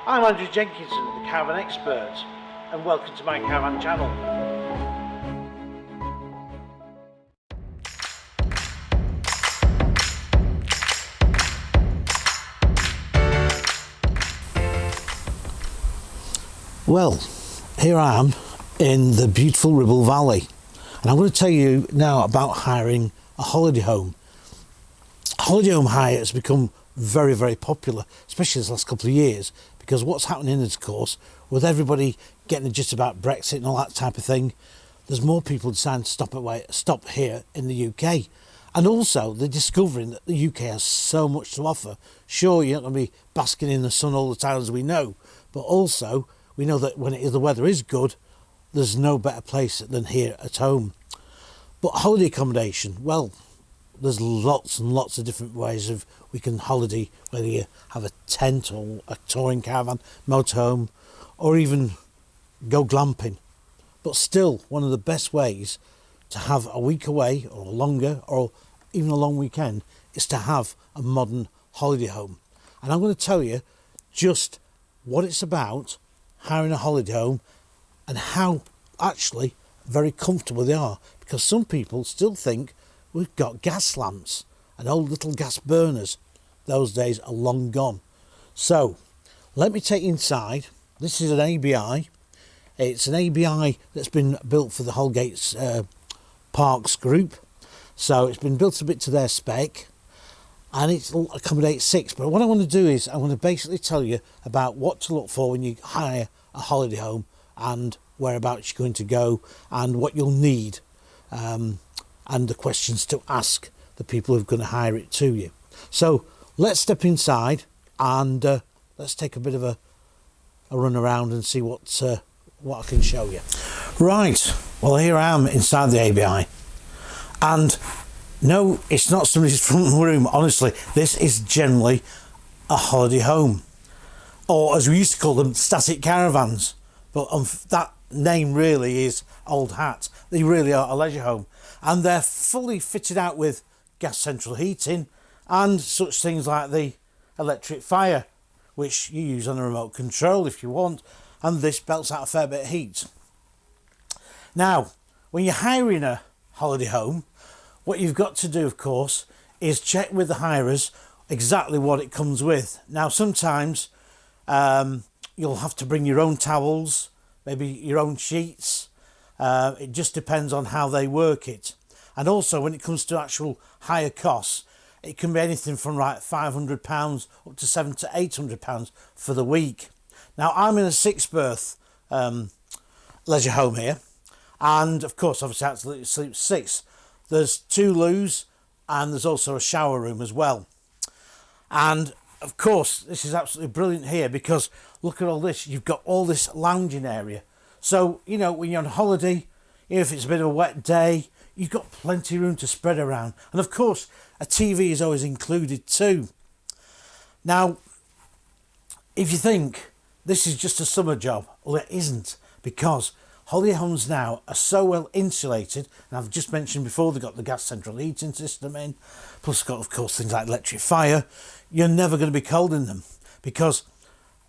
I'm Andrew Jenkinson, the Caravan Expert, and welcome to my Caravan channel. Well, here I am in the beautiful Ribble Valley, and I'm going to tell you now about hiring a holiday home. Holiday home hire has become very, very popular, especially this last couple of years, because what's happening is, of course, with everybody getting just about Brexit and all that type of thing, there's more people deciding to stop here in the UK. And also they're discovering that the UK has so much to offer. Sure, you're not going to be basking in the sun all the time, as we know, but also we know that when the weather is good, there's no better place than here at home. But holiday accommodation, well, there's lots and lots of different ways of we can holiday, whether you have a tent or a touring caravan, motorhome, or even go glamping. But still, one of the best ways to have a week away or longer, or even a long weekend, is to have a modern holiday home. And I'm going to tell you just what it's about, hiring a holiday home, and how actually very comfortable they are, because some people still think we've got gas lamps and old little gas burners. Those days are long gone. So let me take you inside. This is an ABI. It's an ABI that's been built for the Holgate's Parks group. So it's been built a bit to their spec, and it accommodates 6. But what I want to do is I want to basically tell you about what to look for when you hire a holiday home, and whereabouts you're going to go, and what you'll need, and the questions to ask the people who are going to hire it to you. So let's step inside and let's take a bit of a run around and see what I can show you. Right, well, here I am inside the ABI, and no, it's not somebody's front room. Honestly, this is generally a holiday home, or as we used to call them, static caravans. But that name really is old hat. They really are a leisure home, and they're fully fitted out with gas central heating and such things like the electric fire, which you use on a remote control if you want, and this belts out a fair bit of heat. Now, when you're hiring a holiday home, what you've got to do, of course, is check with the hirers exactly what it comes with. Now, sometimes you'll have to bring your own towels, maybe your own sheets. It just depends on how they work it. And also, when it comes to actual higher costs, it can be anything from like £500 up to £700 to £800 for the week. Now, I'm in a 6-berth leisure home here, and of course, obviously, I have to sleep 6. There's 2 loos, and there's also a shower room as well. And of course, this is absolutely brilliant here, because look at all this. You've got all this lounging area. So, you know, when you're on holiday, if it's a bit of a wet day, you've got plenty of room to spread around. And of course, a TV is always included too. Now, if you think this is just a summer job, well, it isn't, because holiday homes now are so well insulated. And I've just mentioned before, they've got the gas central heating system in, plus got, of course, things like electric fire. You're never going to be cold in them, because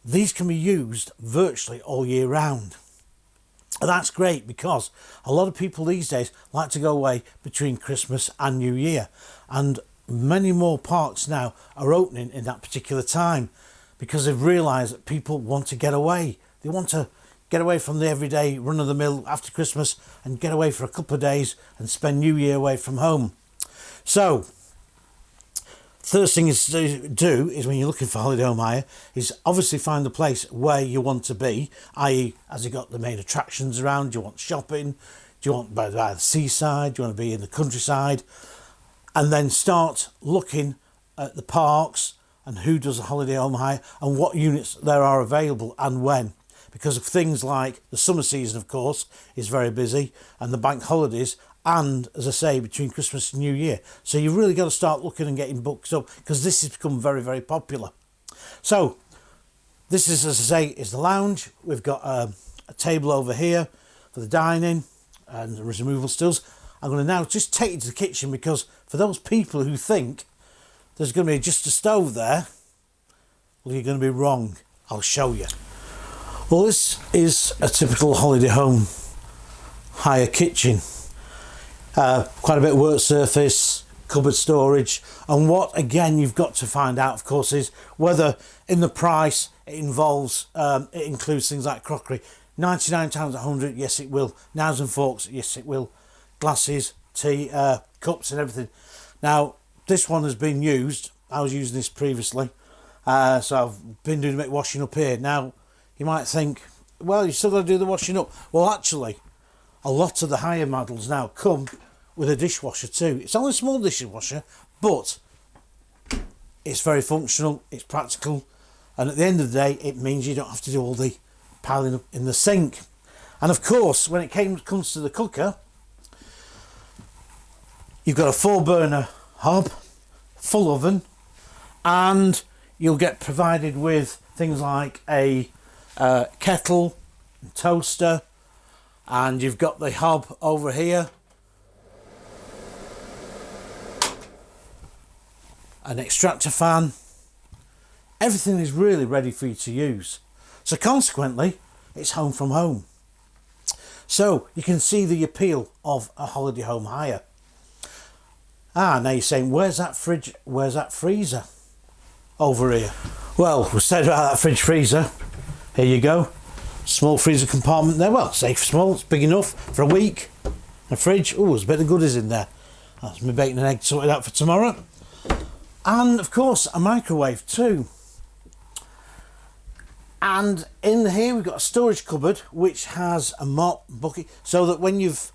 these can be used virtually all year round. And that's great, because a lot of people these days like to go away between Christmas and New Year, and many more parks now are opening in that particular time, because they've realised that people want to get away. They want to get away from the everyday run-of-the-mill after Christmas and get away for a couple of days and spend New Year away from home. So first thing is to do is, when you're looking for holiday home hire, is obviously find the place where you want to be, i.e. has it got the main attractions around? Do you want shopping? Do you want by the seaside? Do you want to be in the countryside? And then start looking at the parks and who does a holiday home hire and what units there are available and when. Because of things like the summer season, of course, is very busy, and the bank holidays, and as I say, between Christmas and New Year. So you've really got to start looking and getting booked up, because this has become very, very popular. So this is, as I say, is the lounge. We've got a table over here for the dining and the removable stools. I'm going to now just take you to the kitchen, because for those people who think there's going to be just a stove there, well, you're going to be wrong. I'll show you. Well, this is a typical holiday home hire kitchen. Quite a bit of work surface, cupboard storage, and what again you've got to find out, of course, is whether in the price it includes things like crockery. £99 a 100, yes it will. Knives and forks, yes it will. Glasses, tea, cups and everything. Now this one has been used. I was using this previously, so I've been doing a bit of washing up here. Now you might think, well, you still got to do the washing up. Well, actually, a lot of the higher models now come with a dishwasher too. It's only a small dishwasher, but it's very functional, it's practical, and at the end of the day it means you don't have to do all the piling up in the sink. And of course, when it comes to the cooker, you've got a 4-burner hob, full oven, and you'll get provided with things like a kettle, toaster, and you've got the hob over here, an extractor fan. Everything is really ready for you to use. So consequently, it's home from home. So you can see the appeal of a holiday home hire. Now you're saying, where's that fridge, where's that freezer? Over here. Well, we said about that fridge freezer. Here you go. Small freezer compartment there. Well, safe small, it's big enough for a week. A fridge, oh, there's a bit of goodies in there. That's my bacon and egg sorted out for tomorrow. And of course, a microwave too. And in here we've got a storage cupboard which has a mop bucket, so that when you've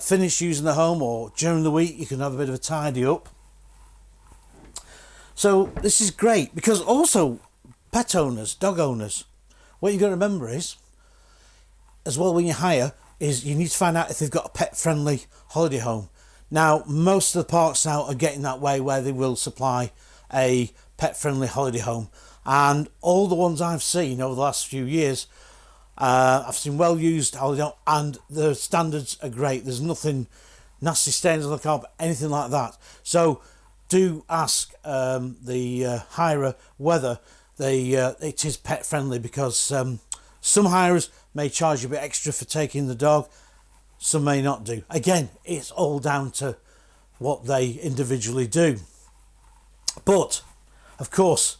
finished using the home or during the week, you can have a bit of a tidy up. So this is great, because also pet owners, dog owners, what you've got to remember is, as well when you hire, is you need to find out if they've got a pet friendly holiday home. Now most of the parks now are getting that way, where they will supply a pet friendly holiday home, and all the ones I've seen over the last few years, I've seen well used holiday home, and the standards are great. There's nothing nasty stains on the carpet, anything like that. So do ask the hirer whether it is pet friendly, because some hirers may charge you a bit extra for taking the dog, some may not do. Again, it's all down to what they individually do. But of course,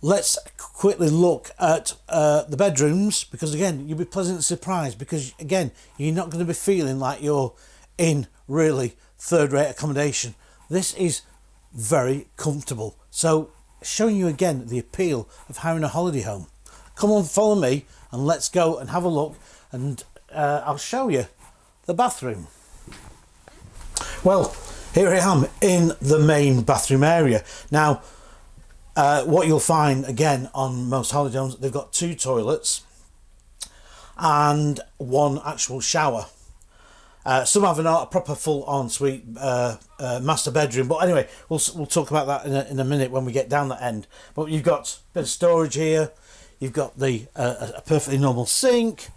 let's quickly look at the bedrooms, because again, you'll be pleasantly surprised, because again, you're not going to be feeling like you're in really third-rate accommodation. This is very comfortable. So showing you again the appeal of hiring a holiday home. Come on, follow me and let's go and have a look, and I'll show you the bathroom. Well, here I am in the main bathroom area. Now what you'll find again on most holiday homes, they've got 2 toilets and 1 actual shower. Some have a proper full ensuite master bedroom, but anyway, we'll talk about that in a minute when we get down that end. But you've got a bit of storage here. You've got the a perfectly normal sink,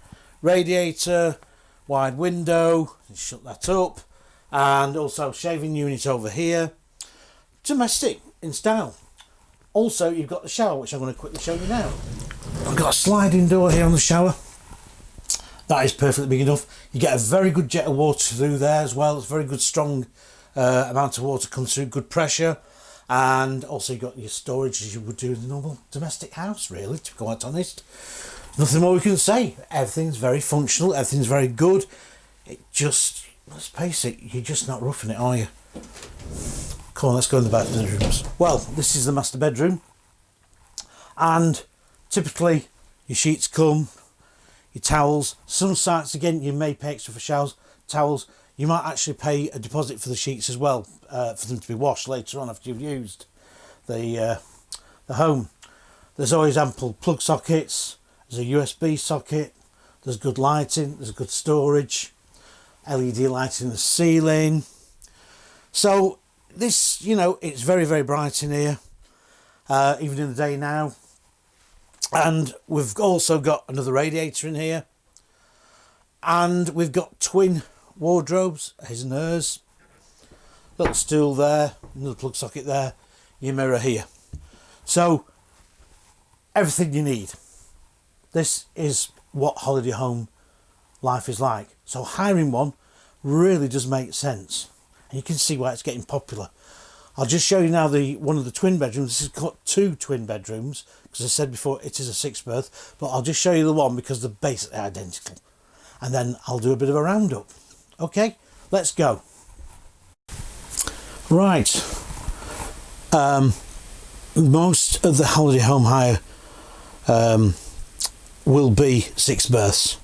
radiator, wide window. Shut that up, and also shaving unit over here. Domestic in style. Also, you've got the shower, which I'm going to quickly show you now. I've got a sliding door here on the shower. That is perfectly big enough. You get a very good jet of water through there as well. It's very good, strong amount of water comes through, good pressure. And also you've got your storage as you would do in a normal domestic house, really, to be quite honest. Nothing more we can say. Everything's very functional, everything's very good. It just, let's face it, you're just not roughing it, are you? Come on, let's go in the bedrooms. Well, this is the master bedroom. And typically your sheets come, your towels. Some sites, again, you may pay extra for showers, towels. You might actually pay a deposit for the sheets as well, for them to be washed later on after you've used the home. There's always ample plug sockets. There's a USB socket. There's good lighting. There's good storage. LED lighting in the ceiling. So this, you know, it's very, very bright in here, even in the day now. And we've also got another radiator in here, and we've got twin wardrobes, his and hers, little stool there, another plug socket there, your mirror here. So everything you need. This is what holiday home life is like. So hiring one really does make sense. And you can see why it's getting popular. I'll just show you now one of the twin bedrooms. This has got 2 twin bedrooms, because I said before it is a 6 berth, but I'll just show you the one because they're basically identical. And then I'll do a bit of a roundup. Okay, let's go. Right. Most of the holiday home hire will be 6 berths.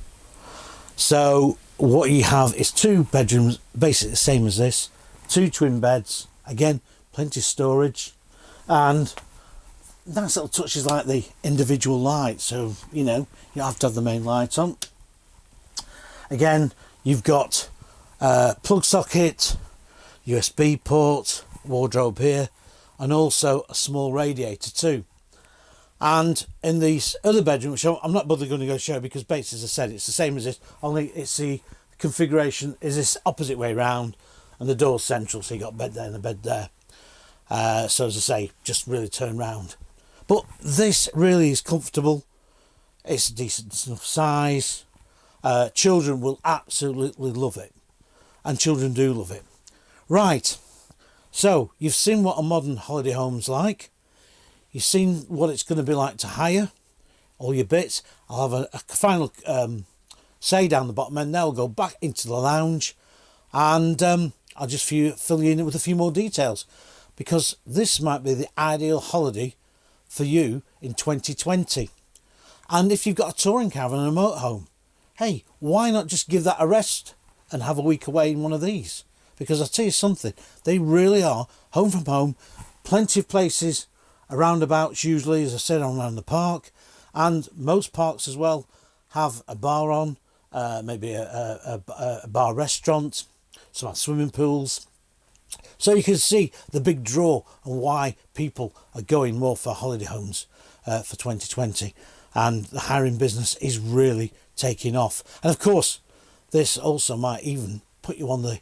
So what you have is 2 bedrooms, basically the same as this, 2 twin beds, again plenty of storage, and nice little touches like the individual lights. So you have to have the main light on. Again, you've got plug socket, USB port, wardrobe here, and also a small radiator too. And in these other bedroom, which I'm not bothered going to go show, because basically, as I said, it's the same as this, only it's the configuration is this opposite way round, and the door's central, so you got a bed there and a bed there. So as I say, just really turn round. But this really is comfortable. It's a decent enough size. Children will absolutely love it, and children do love it. Right, so you've seen what a modern holiday home's like. You've seen what it's going to be like to hire all your bits. I'll have a final say down the bottom end. Now we'll go back into the lounge, and I'll just fill you in with a few more details, because this might be the ideal holiday for you in 2020. And if you've got a touring caravan and a motorhome, hey, why not just give that a rest and have a week away in one of these? Because I'll tell you something, they really are home from home. Plenty of places, roundabouts usually, as I said, around the park, and most parks as well have a bar on, maybe a bar restaurant, some swimming pools. So you can see the big draw and why people are going more for holiday homes for 2020, and the hiring business is really taking off. And of course, this also might even put you on the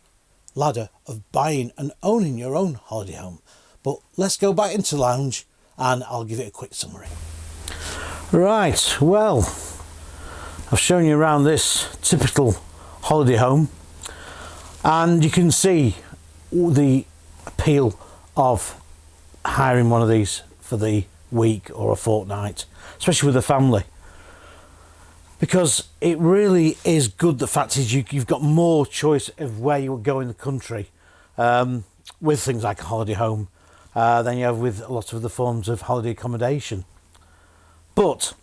ladder of buying and owning your own holiday home. But let's go back into the lounge and I'll give it a quick summary. Right, well, I've shown you around this typical holiday home, and you can see the appeal of hiring one of these for the week or a fortnight, especially with a family, because it really is good. The fact is you've got more choice of where you will go in the country with things like a holiday home than you have with a lot of the forms of holiday accommodation. But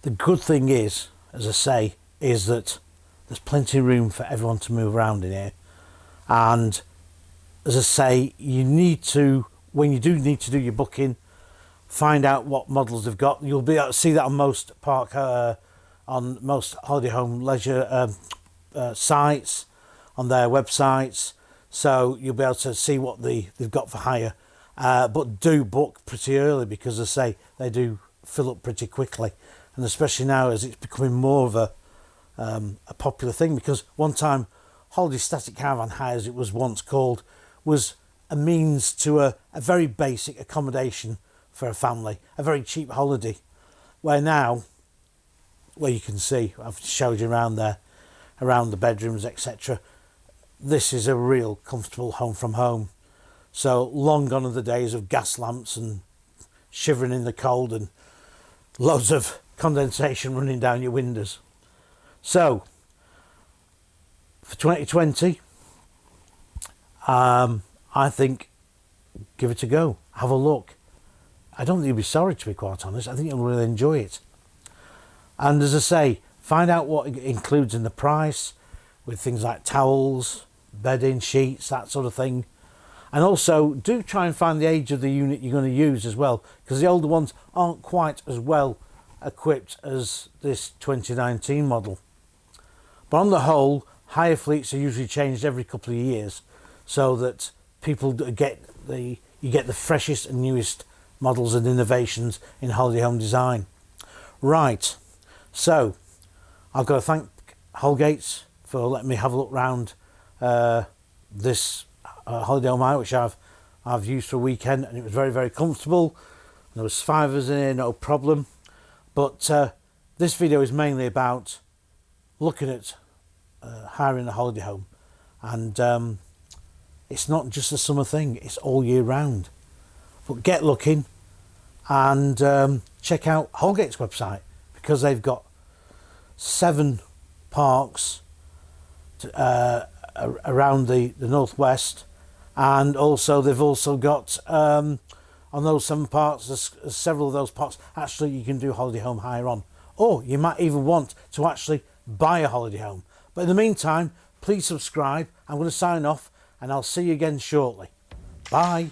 the good thing is, as I say, is that there's plenty of room for everyone to move around in here. And as I say, you need to, when you do need to do your booking, find out what models they've got. You'll be able to see that on most on most holiday home leisure sites, on their websites. So you'll be able to see what they've got for hire. But do book pretty early, because as I say, they do fill up pretty quickly. And especially now as it's becoming more of a popular thing, because one time holiday static caravan hire, as it was once called, was a means to a very basic accommodation for a family, a very cheap holiday, where now, where you can see, I've showed you around there, around the bedrooms, etc. This is a real comfortable home from home. So long gone are the days of gas lamps and shivering in the cold and loads of condensation running down your windows. So for 2020, I think give it a go, have a look. I don't think you'll be sorry, to be quite honest. I think you'll really enjoy it. And as I say, find out what it includes in the price, with things like towels, bedding, sheets, that sort of thing. And also do try and find the age of the unit you're going to use as well, because the older ones aren't quite as well equipped as this 2019 model. But on the whole, hire fleets are usually changed every couple of years, so that people get you get the freshest and newest models and innovations in holiday home design. Right, so I've got to thank Holgates for letting me have a look round this holiday home hire, which I've used for a weekend, and it was very, very comfortable. There was 5 of us in here, no problem. But this video is mainly about looking at hiring a holiday home, and it's not just a summer thing, it's all year round. But get looking and check out Holgate's website, because they've got 7 parks around the northwest, and also they've also got on those 7 parks, there's several of those parks actually you can do holiday home hire on, or you might even want to actually buy a holiday home. But in the meantime, please subscribe. I'm going to sign off and I'll see you again shortly. Bye.